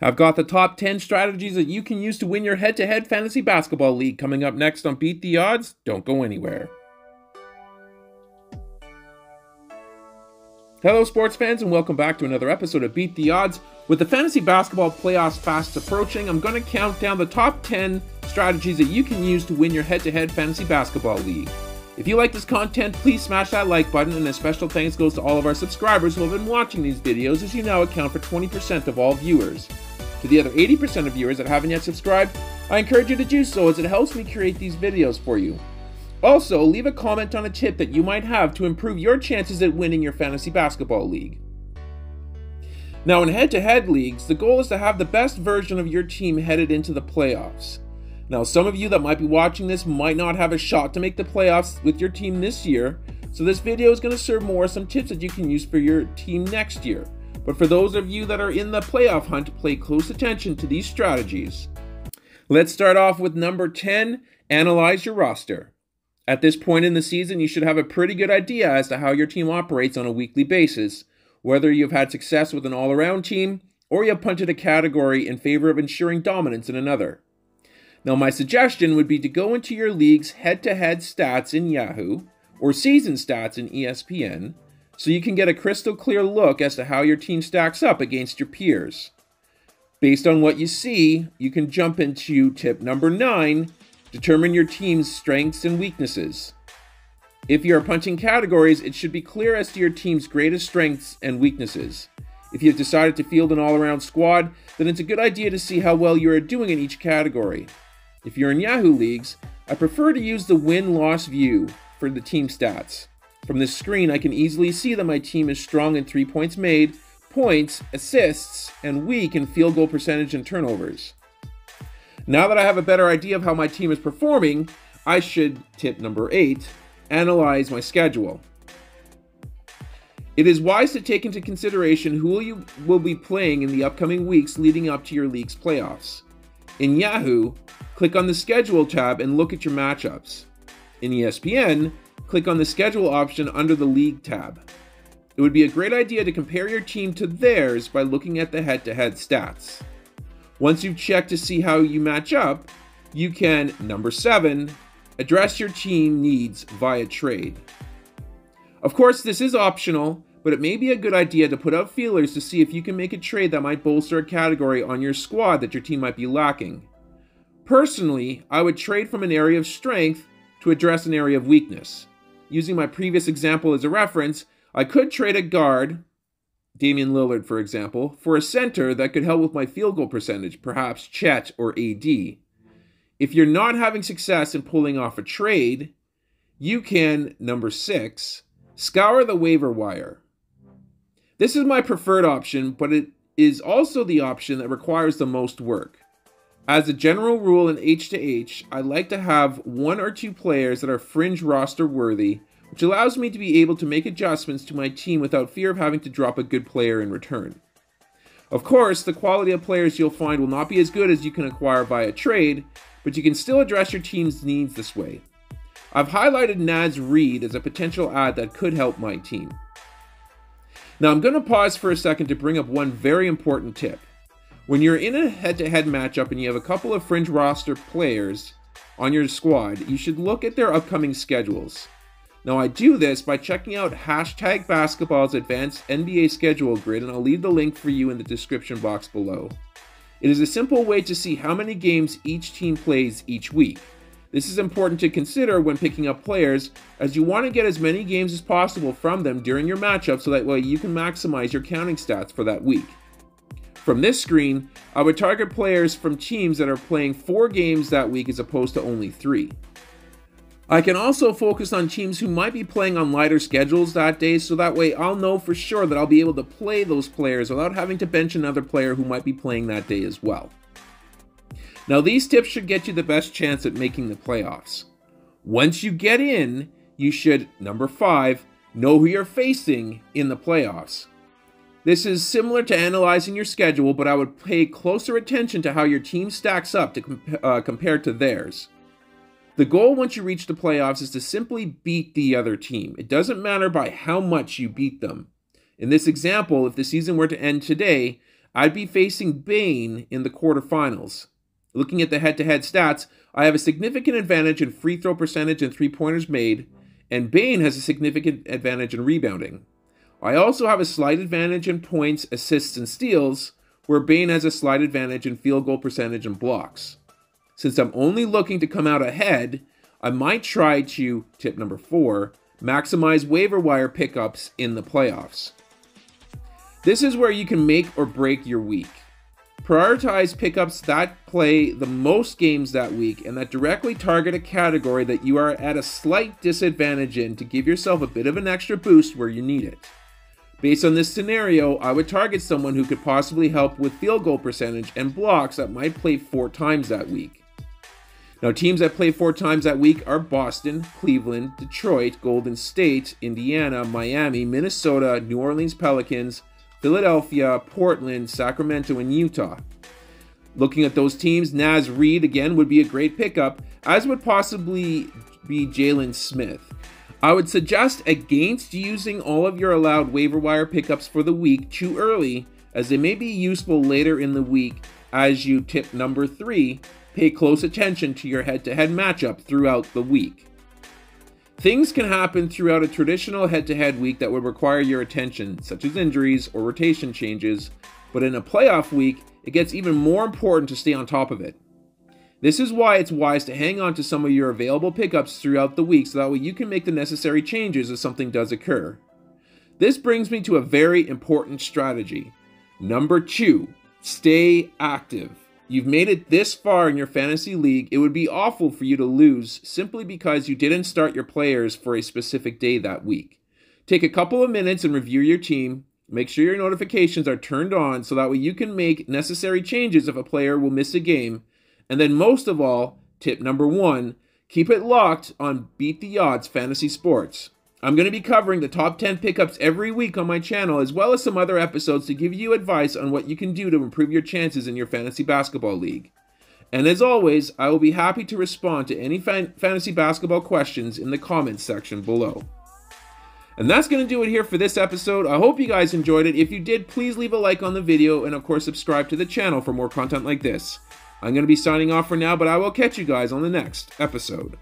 I've got the top 10 strategies that you can use to win your head-to-head fantasy basketball league coming up next on Beat the Odds. Don't go anywhere. Hello sports fans and welcome back to another episode of Beat the Odds. With the fantasy basketball playoffs fast approaching, I'm going to count down the top 10 strategies that you can use to win your head-to-head fantasy basketball league. If you like this content, please smash that like button, and a special thanks goes to all of our subscribers who have been watching these videos, as you now account for 20% of all viewers. To the other 80% of viewers that haven't yet subscribed, I encourage you to do so as it helps me create these videos for you. Also, leave a comment on a tip that you might have to improve your chances at winning your fantasy basketball league. Now in head-to-head leagues, the goal is to have the best version of your team headed into the playoffs. Now some of you that might be watching this might not have a shot to make the playoffs with your team this year, so this video is going to serve more some tips that you can use for your team next year. But for those of you that are in the playoff hunt, pay close attention to these strategies. Let's start off with number 10, analyze your roster. At this point in the season, you should have a pretty good idea as to how your team operates on a weekly basis, whether you've had success with an all-around team or you have punted a category in favor of ensuring dominance in another. Now my suggestion would be to go into your league's head-to-head stats in Yahoo or season stats in ESPN so you can get a crystal clear look as to how your team stacks up against your peers. Based on what you see, you can jump into tip number 9, determine your team's strengths and weaknesses. If you are punching categories, it should be clear as to your team's greatest strengths and weaknesses. If you've decided to field an all-around squad, then it's a good idea to see how well you are doing in each category. If you're in Yahoo leagues, I prefer to use the win-loss view for the team stats. From this screen, I can easily see that my team is strong in 3 points made, points, assists, and weak in field goal percentage and turnovers. Now that I have a better idea of how my team is performing, I should, tip number 8, analyze my schedule. It is wise to take into consideration who you will be playing in the upcoming weeks leading up to your league's playoffs. In Yahoo, click on the Schedule tab and look at your matchups. In ESPN, click on the Schedule option under the League tab. It would be a great idea to compare your team to theirs by looking at the head-to-head stats. Once you've checked to see how you match up, you can, number 7, address your team needs via trade. Of course, this is optional, but it may be a good idea to put out feelers to see if you can make a trade that might bolster a category on your squad that your team might be lacking. Personally, I would trade from an area of strength to address an area of weakness. Using my previous example as a reference, I could trade a guard, Damian Lillard for example, for a center that could help with my field goal percentage, perhaps Chet or AD. If you're not having success in pulling off a trade, you can, number 6, scour the waiver wire. This is my preferred option, but it is also the option that requires the most work. As a general rule in H2H, I like to have 1 or 2 players that are fringe roster worthy, which allows me to be able to make adjustments to my team without fear of having to drop a good player in return. Of course, the quality of players you'll find will not be as good as you can acquire via trade, but you can still address your team's needs this way. I've highlighted Naz Reid as a potential add that could help my team. Now I'm going to pause for a second to bring up one very important tip. When you're in a head-to-head matchup and you have a couple of fringe roster players on your squad, you should look at their upcoming schedules. Now I do this by checking out #Basketball's advanced NBA schedule grid, and I'll leave the link for you in the description box below. It is a simple way to see how many games each team plays each week. This is important to consider when picking up players, as you want to get as many games as possible from them during your matchup so that way you can maximize your counting stats for that week. From this screen, I would target players from teams that are playing 4 games that week as opposed to only 3. I can also focus on teams who might be playing on lighter schedules that day, so that way I'll know for sure that I'll be able to play those players without having to bench another player who might be playing that day as well. Now these tips should get you the best chance at making the playoffs. Once you get in, you should, number 5, know who you're facing in the playoffs. This is similar to analyzing your schedule, but I would pay closer attention to how your team stacks up to compared to theirs. The goal once you reach the playoffs is to simply beat the other team. It doesn't matter by how much you beat them. In this example, if the season were to end today, I'd be facing Bane in the quarterfinals. Looking at the head-to-head stats, I have a significant advantage in free throw percentage and three-pointers made, and Bane has a significant advantage in rebounding. I also have a slight advantage in points, assists, and steals, where Bane has a slight advantage in field goal percentage and blocks. Since I'm only looking to come out ahead, I might try to, tip number 4, maximize waiver wire pickups in the playoffs. This is where you can make or break your week. Prioritize pickups that play the most games that week and that directly target a category that you are at a slight disadvantage in to give yourself a bit of an extra boost where you need it. Based on this scenario, I would target someone who could possibly help with field goal percentage and blocks that might play 4 times that week. Now, teams that play 4 times that week are Boston, Cleveland, Detroit, Golden State, Indiana, Miami, Minnesota, New Orleans Pelicans, Philadelphia, Portland, Sacramento, and Utah. Looking at those teams, Naz Reid again would be a great pickup, as would possibly be Jalen Smith. I would suggest against using all of your allowed waiver wire pickups for the week too early, as they may be useful later in the week. As you tip number 3, pay close attention to your head-to-head matchup throughout the week. Things can happen throughout a traditional head-to-head week that would require your attention, such as injuries or rotation changes, but in a playoff week, it gets even more important to stay on top of it. This is why it's wise to hang on to some of your available pickups throughout the week so that way you can make the necessary changes if something does occur. This brings me to a very important strategy. Number 2, stay active. You've made it this far in your fantasy league, it would be awful for you to lose simply because you didn't start your players for a specific day that week. Take a couple of minutes and review your team. Make sure your notifications are turned on so that way you can make necessary changes if a player will miss a game. And then most of all, tip number 1, keep it locked on Beat the Odds Fantasy Sports. I'm going to be covering the top 10 pickups every week on my channel, as well as some other episodes to give you advice on what you can do to improve your chances in your fantasy basketball league. And as always, I will be happy to respond to any fantasy basketball questions in the comments section below. And that's going to do it here for this episode. I hope you guys enjoyed it. If you did, please leave a like on the video and of course subscribe to the channel for more content like this. I'm going to be signing off for now, but I will catch you guys on the next episode.